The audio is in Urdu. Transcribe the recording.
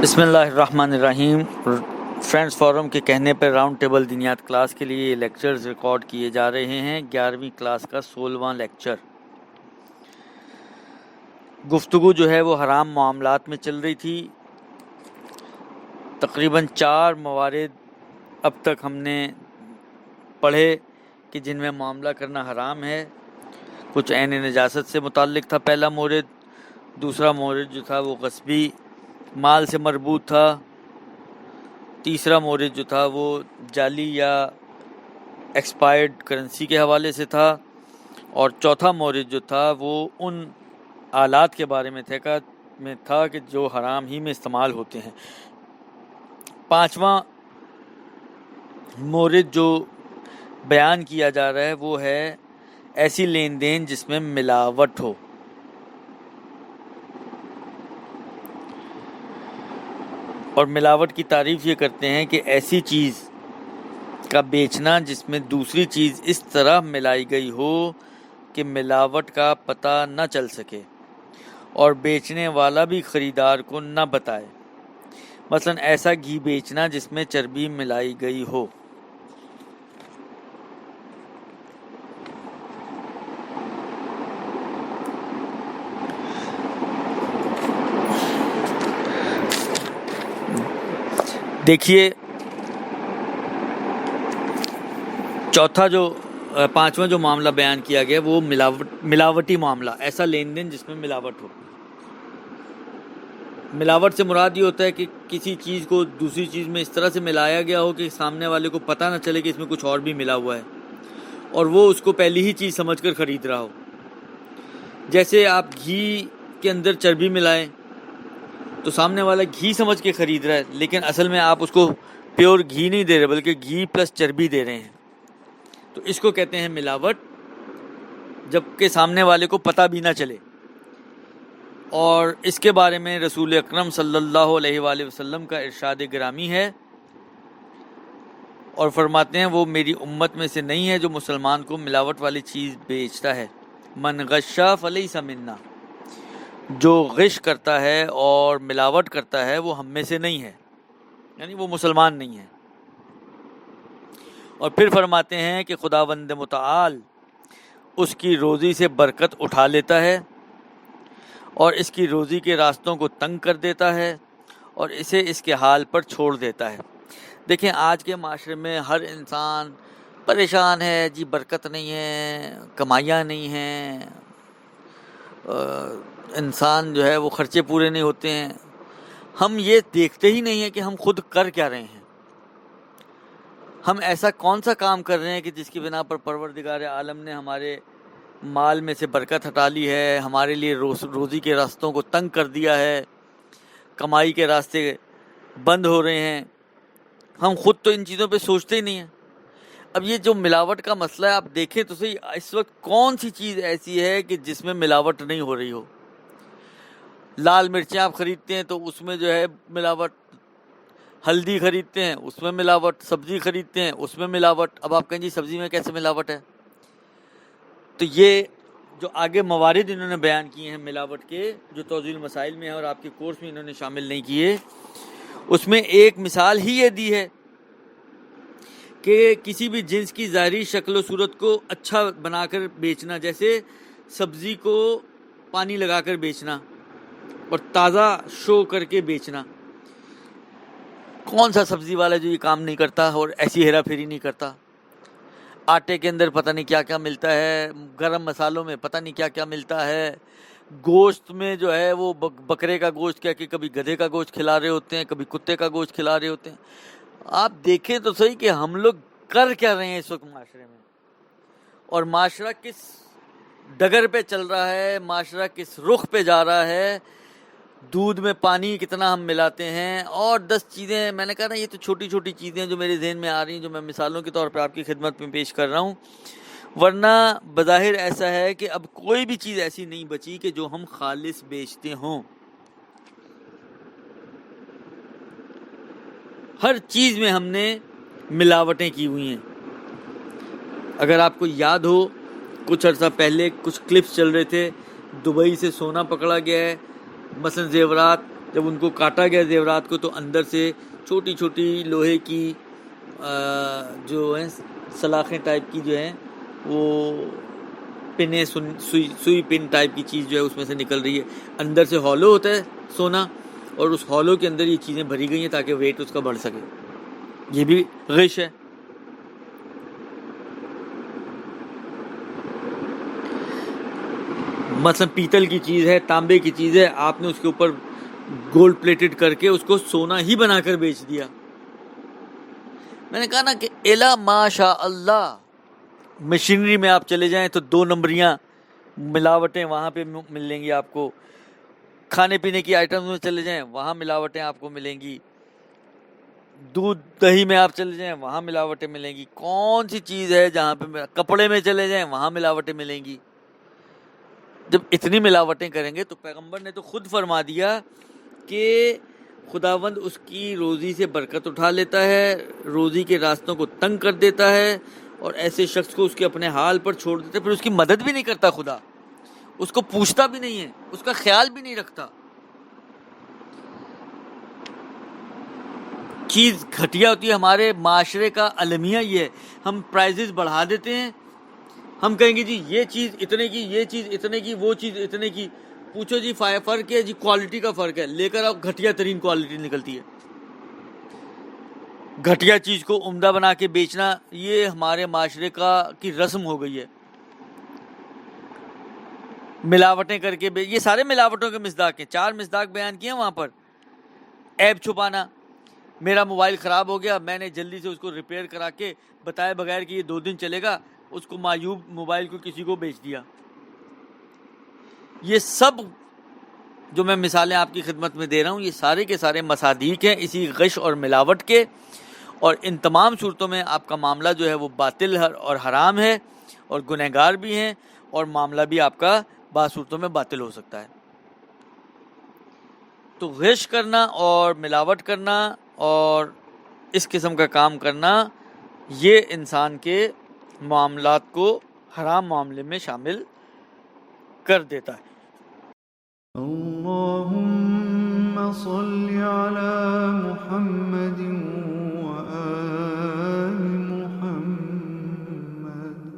بسم اللہ الرحمن الرحیم۔ فرینڈز فورم کے کہنے پر راؤنڈ ٹیبل دینیات کلاس کے لیے یہ لیکچرز ریکارڈ کیے جا رہے ہیں۔ 11ویں کلاس کا 16واں لیکچر۔ گفتگو جو ہے وہ حرام معاملات میں چل رہی تھی۔ تقریباً 4 موارد اب تک ہم نے پڑھے کہ جن میں معاملہ کرنا حرام ہے۔ کچھ عین نجاست سے متعلق تھا پہلا مورد، دوسرا مورد جو تھا وہ غصبی مال سے مربوط تھا، تیسرا مورد جو تھا وہ جعلی یا ایکسپائرڈ کرنسی کے حوالے سے تھا، اور چوتھا مورد جو تھا وہ ان آلات کے بارے میں تھا کہ جو حرام ہی میں استعمال ہوتے ہیں۔ 5واں مورد جو بیان کیا جا رہا ہے وہ ہے ایسی لین دین جس میں ملاوٹ ہو۔ اور ملاوٹ کی تعریف یہ کرتے ہیں کہ ایسی چیز کا بیچنا جس میں دوسری چیز اس طرح ملائی گئی ہو کہ ملاوٹ کا پتہ نہ چل سکے اور بیچنے والا بھی خریدار کو نہ بتائے۔ مثلا ایسا گھی بیچنا جس میں چربی ملائی گئی ہو۔ دیکھیے پانچواں جو معاملہ بیان کیا گیا وہ ملاوٹی معاملہ، ایسا لین دین جس میں ملاوٹ ہو۔ ملاوٹ سے مراد یہ ہوتا ہے کہ کسی چیز کو دوسری چیز میں اس طرح سے ملایا گیا ہو کہ سامنے والے کو پتہ نہ چلے کہ اس میں کچھ اور بھی ملا ہوا ہے، اور وہ اس کو پہلی ہی چیز سمجھ کر خرید رہا ہو۔ جیسے آپ گھی کے اندر چربی ملائیں تو سامنے والا گھی سمجھ کے خرید رہا ہے، لیکن اصل میں آپ اس کو پیور گھی نہیں دے رہے بلکہ گھی پلس چربی دے رہے ہیں، تو اس کو کہتے ہیں ملاوٹ، جبکہ سامنے والے کو پتہ بھی نہ چلے۔ اور اس کے بارے میں رسول اکرم صلی اللہ علیہ وآلہ وسلم کا ارشاد گرامی ہے، اور فرماتے ہیں وہ میری امت میں سے نہیں ہے جو مسلمان کو ملاوٹ والی چیز بیچتا ہے۔ من غشا فلیس منا، جو غش کرتا ہے اور ملاوٹ کرتا ہے وہ ہم میں سے نہیں ہے، یعنی وہ مسلمان نہیں ہے۔ اور پھر فرماتے ہیں کہ خداوند متعال اس کی روزی سے برکت اٹھا لیتا ہے اور اس کی روزی کے راستوں کو تنگ کر دیتا ہے اور اسے اس کے حال پر چھوڑ دیتا ہے۔ دیکھیں آج کے معاشرے میں ہر انسان پریشان ہے، جی برکت نہیں ہے، کمائیاں نہیں ہیں، انسان جو ہے وہ خرچے پورے نہیں ہوتے ہیں۔ ہم یہ دیکھتے ہی نہیں ہیں کہ ہم خود کر کیا رہے ہیں، ہم ایسا کون سا کام کر رہے ہیں کہ جس کی بنا پر پروردگار عالم نے ہمارے مال میں سے برکت ہٹا لی ہے، ہمارے لیے روزی کے راستوں کو تنگ کر دیا ہے، کمائی کے راستے بند ہو رہے ہیں۔ ہم خود تو ان چیزوں پہ سوچتے ہی نہیں ہیں۔ اب یہ جو ملاوٹ کا مسئلہ ہے، آپ دیکھیں تو صحیح اس وقت کون سی چیز ایسی ہے کہ جس میں ملاوٹ نہیں ہو رہی ہو۔ لال مرچیں آپ خریدتے ہیں تو اس میں جو ہے ملاوٹ، ہلدی خریدتے ہیں اس میں ملاوٹ، سبزی خریدتے ہیں اس میں ملاوٹ۔ اب آپ کہیں جی سبزی میں کیسے ملاوٹ ہے؟ تو یہ جو آگے موارد انہوں نے بیان کیے ہیں ملاوٹ کے، جو توضیح المسائل میں ہیں اور آپ کے کورس میں انہوں نے شامل نہیں کیے، اس میں ایک مثال ہی یہ دی ہے کہ کسی بھی جنس کی ظاہری شکل و صورت کو اچھا بنا کر بیچنا، جیسے سبزی کو پانی لگا کر بیچنا اور تازہ شو کر کے بیچنا۔ کون سا سبزی والا جو یہ کام نہیں کرتا اور ایسی ہیرا پھیری نہیں کرتا؟ آٹے کے اندر پتہ نہیں کیا کیا ملتا ہے، گرم مسالوں میں پتہ نہیں کیا کیا ملتا ہے، گوشت میں جو ہے وہ بکرے کا گوشت کیا کہ کبھی گدھے کا گوشت کھلا رہے ہوتے ہیں، کبھی کتے کا گوشت کھلا رہے ہوتے ہیں۔ آپ دیکھیں تو صحیح کہ ہم لوگ کر کیا رہے ہیں اس وقت معاشرے میں، اور معاشرہ کس ڈگر پہ چل رہا ہے، معاشرہ کس رخ پہ جا رہا ہے۔ دودھ میں پانی کتنا ہم ملاتے ہیں، اور 10 چیزیں، میں نے کہا نا یہ تو چھوٹی چھوٹی چیزیں جو میرے ذہن میں آ رہی ہیں، جو میں مثالوں کے طور پہ آپ کی خدمت میں پیش کر رہا ہوں، ورنہ بظاہر ایسا ہے کہ اب کوئی بھی چیز ایسی نہیں بچی کہ جو ہم خالص بیچتے ہوں۔ ہر چیز میں ہم نے ملاوٹیں کی ہوئی ہیں۔ اگر آپ کو یاد ہو کچھ عرصہ پہلے کچھ کلپس چل رہے تھے، دبئی سے سونا پکڑا گیا ہے، مثلا زیورات جب ان کو کاٹا گیا زیورات کو تو اندر سے چھوٹی چھوٹی لوہے کی جو ہیں سلاخیں ٹائپ کی جو ہیں وہ پنیں سوئی پن ٹائپ کی چیز جو ہے اس میں سے نکل رہی ہے. اندر سے ہالو ہوتا ہے سونا اور اس ہالو کے اندر یہ چیزیں بھری گئی ہیں تاکہ ویٹ اس کا بڑھ سکے. یہ بھی غش ہے. مثلا پیتل کی چیز ہے, تانبے کی چیز ہے, آپ نے اس کے اوپر گولڈ پلیٹڈ کر کے اس کو سونا ہی بنا کر بیچ دیا. میں نے کہا نا کہ الا ماشاء اللہ مشینری میں آپ چلے جائیں تو 2 نمبریاں ملاوٹیں وہاں پہ ملیں گی آپ کو. کھانے پینے کی آئٹمز میں چلے جائیں وہاں ملاوٹیں آپ کو ملیں گی. دودھ دہی میں آپ چلے جائیں وہاں ملاوٹیں ملیں گی. کون سی چیز ہے جہاں پہ کپڑے میں چلے جائیں وہاں ملاوٹیں ملیں گی. جب اتنی ملاوٹیں کریں گے تو پیغمبر نے تو خود فرما دیا کہ خداوند اس کی روزی سے برکت اٹھا لیتا ہے, روزی کے راستوں کو تنگ کر دیتا ہے اور ایسے شخص کو اس کے اپنے حال پر چھوڑ دیتا ہے. پھر اس کی مدد بھی نہیں کرتا خدا, اس کو پوچھتا بھی نہیں ہے, اس کا خیال بھی نہیں رکھتا. چیز گھٹیا ہوتی ہے. ہمارے معاشرے کا المیہ یہ ہے, ہم پرائزز بڑھا دیتے ہیں. ہم کہیں گے جی یہ چیز اتنے کی, یہ چیز اتنے کی, وہ چیز اتنے کی. پوچھو جی فرق ہے جی, کوالٹی کا فرق ہے. لے کر آؤ گھٹیا ترین کوالٹی نکلتی ہے. گھٹیا چیز کو عمدہ بنا کے بیچنا یہ ہمارے معاشرے کی رسم ہو گئی ہے. ملاوٹیں کر کے یہ سارے ملاوٹوں کے مصداق ہیں. 4 مصداق بیان کیے وہاں پر. عیب چھپانا, میرا موبائل خراب ہو گیا, میں نے جلدی سے اس کو ریپیئر کرا کے بتائے بغیر کہ یہ 2 دن چلے گا, اس کو معیوب موبائل کو کسی کو بیچ دیا. یہ سب جو میں مثالیں آپ کی خدمت میں دے رہا ہوں یہ سارے کے سارے مصادیق ہیں اسی غش اور ملاوٹ کے. اور ان تمام صورتوں میں آپ کا معاملہ جو ہے وہ باطل اور حرام ہے اور گنہگار بھی ہیں, اور معاملہ بھی آپ کا بعض صورتوں میں باطل ہو سکتا ہے. تو غش کرنا اور ملاوٹ کرنا اور اس قسم کا کام کرنا یہ انسان کے معاملات کو حرام معاملے میں شامل کر دیتا ہے. اللہم صلی